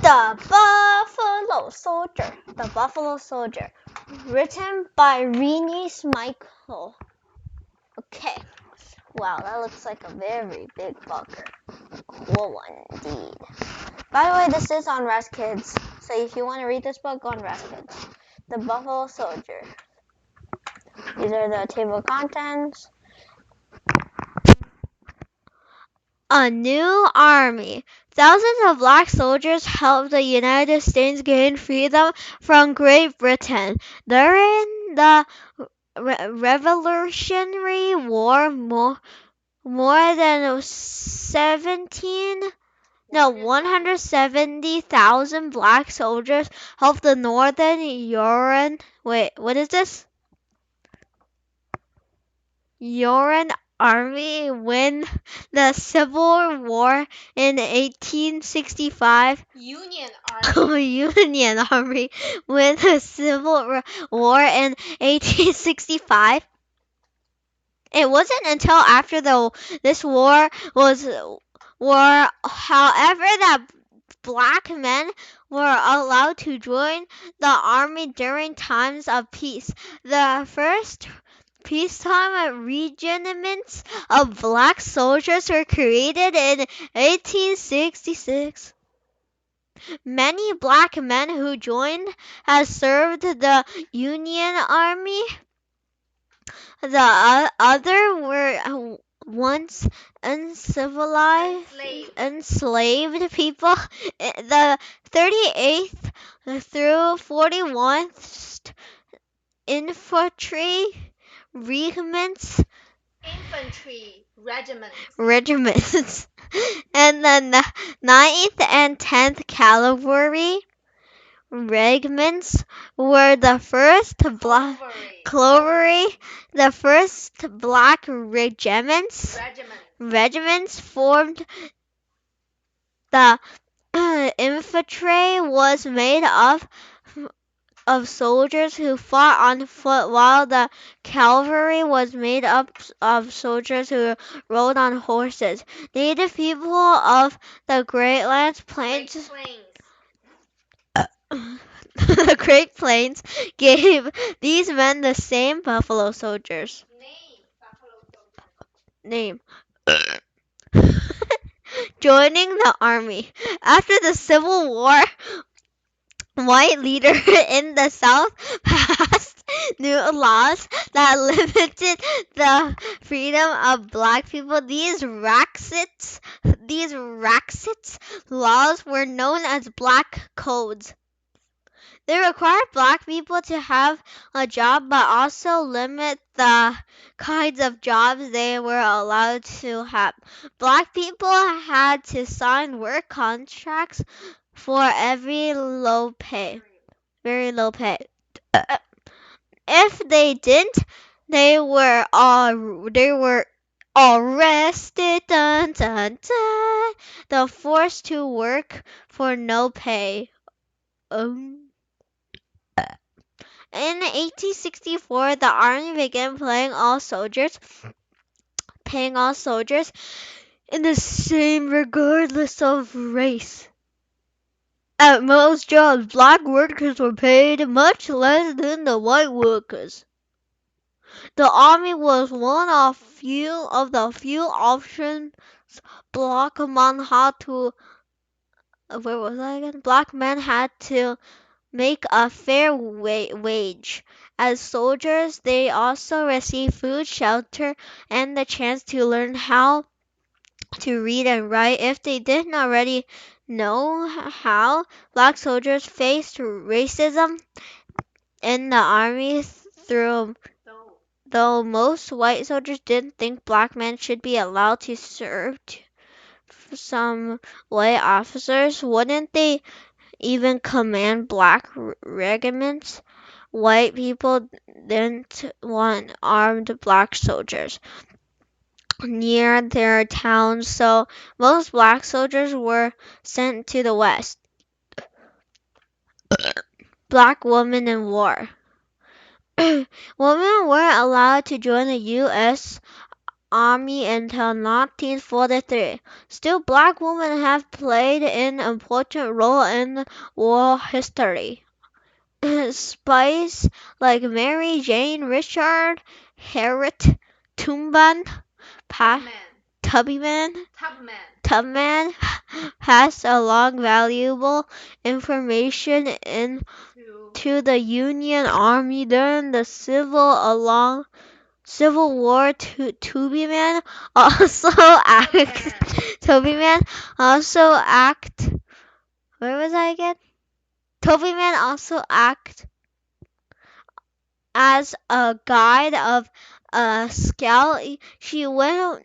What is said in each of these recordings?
The Buffalo Soldier. The Buffalo Soldier. Written by Renee Michael. Okay. Wow, that looks like a very big fucker. Cool one indeed. By the way, this is on Raz Kids. So if you want to read this book, go on Raz Kids. The Buffalo Soldier. These are the table of contents. A new army. Thousands of black soldiers helped the United States gain freedom from Great Britain. During the Revolutionary War, more than 170,000 black soldiers helped the Northern Union Army win the Civil War in 1865. Union Army win the Civil War in 1865. It wasn't until after this war, however, that black men were allowed to join the army during times of peace. The first peacetime regiments of black soldiers were created in 1866. Many black men who joined had served the Union Army. The other were once enslaved people. The 38th through 41st Infantry regiments and the 9th and 10th Cavalry regiments were the first black regiments formed. The infantry was made up of soldiers who fought on foot, while the cavalry was made up of soldiers who rode on horses. Native people of the Great Plains the Great Plains gave these men the same Buffalo Soldiers name. Joining the army. After the Civil War, white leaders in the South passed new laws that limited the freedom of black people. These racist laws were known as black codes. They required black people to have a job, but also limit the kinds of jobs they were allowed to have. Black people had to sign work contracts for very low pay. If they didn't, they were arrested. Dun, dun, dun. They're forced to work for no pay. In 1864, the army began paying all soldiers in the same regardless of race. At most jobs, black workers were paid much less than the white workers. The army was one of the few options black men had to make a fair wage. As soldiers, they also received food, shelter, and the chance to learn how to read and write. If they didn't already know how, black soldiers faced racism in the army though most white soldiers didn't think black men should be allowed to serve. Some white officers wouldn't they even command black regiments. White people didn't want armed black soldiers near their towns, so most black soldiers were sent to the West. Black women in war. Women weren't allowed to join the U.S. Army until 1943. Still, black women have played an important role in war history. Spies like Mary Jane Richard, Harriet Tubman, Tubman passed along valuable information to the Union Army during the Civil War. Tubman also Tubman also act. Where was I again? Tubman also act as a guide of a scout. She went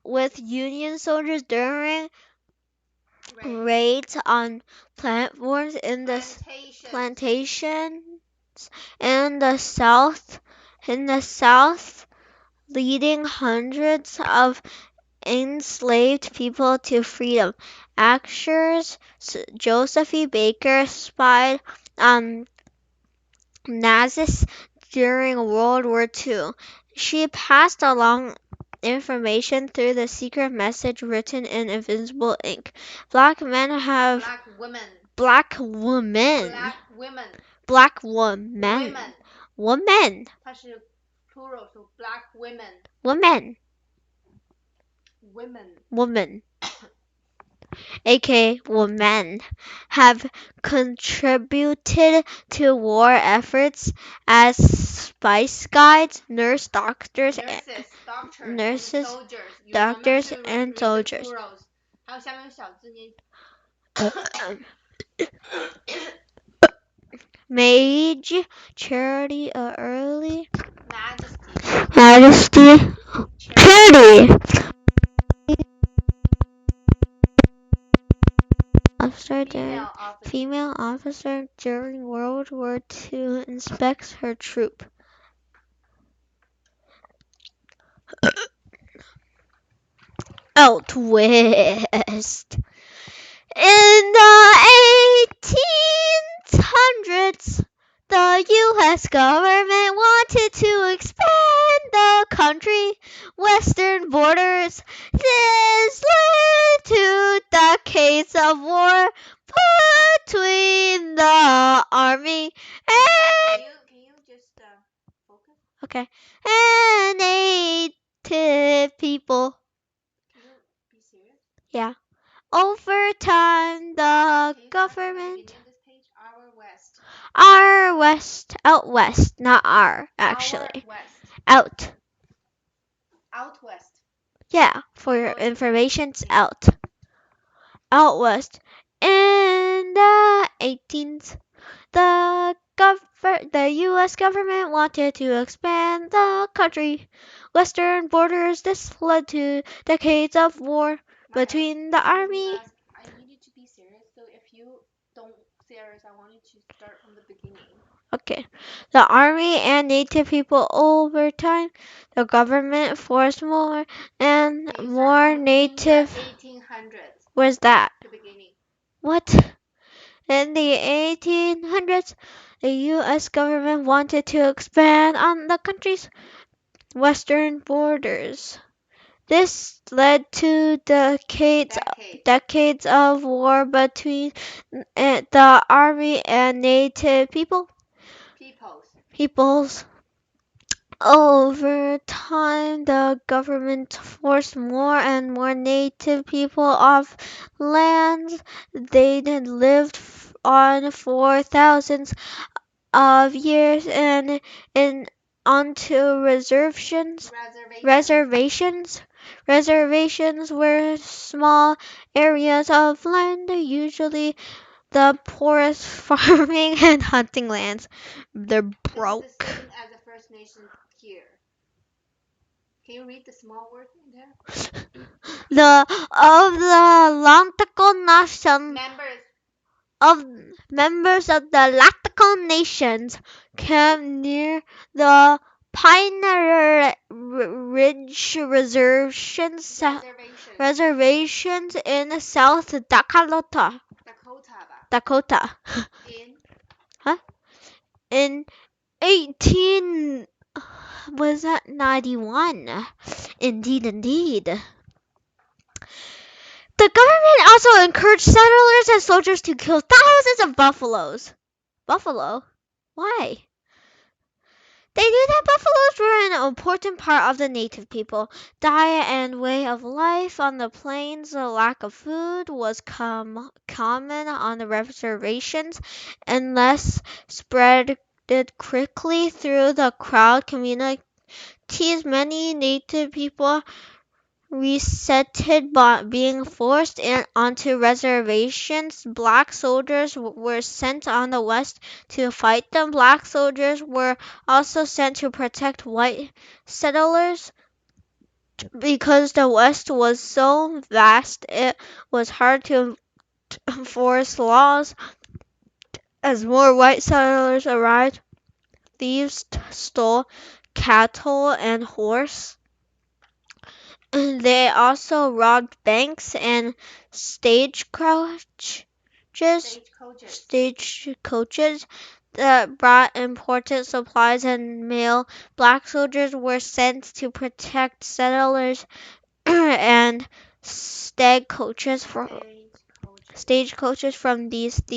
with Union soldiers during raids on platforms in the plantations in the South, leading hundreds of enslaved people to freedom. Actress Josephine Baker spied on Nazis during World War II. She passed along information through the secret message written in invisible ink. Black women. Women. 它是 plural, so black Women. aka women, have contributed to war efforts as spice guides, nurses, doctors, and soldiers. 还有下面有小字念 Mage, charity, early majesty, charity. Female officer during World War II inspects her troop. Out west. In the 1800s, the U.S. government wanted to expand the country's western borders. This led to decades of war between the army and and native people. Yeah. Over time, the government. Out west, not our, actually. Out west. Yeah, for your information's out west. In the 18th, the U.S. government wanted to expand the country's western borders. This led to decades of war between the army. I need you to be serious, so if you don't serious, I want you to start from the beginning. Okay. The army and native people. Over time, the government forced more and more native. 1800s. Where's that? The beginning. What? In the 1800s, the U.S. government wanted to expand on the country's western borders. This led to decades of war between the army and native peoples. Over time, the government forced more and more native people off lands they'd lived on for thousands of years and onto reservations. Reservations were small areas of land, usually the poorest farming and hunting lands. They're broke. It's the same as the First Nations here. Can you read the small word in there? The Lantaco Nation members of the Lactacal Nations camped near the Pine Ridge reservations in South Dakota. In 18 Was that 91? Indeed, indeed. The government also encouraged settlers and soldiers to kill thousands of buffaloes. Buffalo? Why? They knew that buffaloes were an important part of the native people diet and way of life on the plains. The lack of food was common on the reservations, unless spread quickly through the crowd communities. Many native people resented being forced onto reservations. Black soldiers were sent on the west to fight them. Black soldiers were also sent to protect white settlers. Because the west was so vast, it was hard to enforce laws. As more white settlers arrived, thieves stole cattle and horses. They also robbed banks and stagecoaches stagecoaches that brought important supplies and mail. Black soldiers were sent to protect settlers and stagecoaches from these thieves.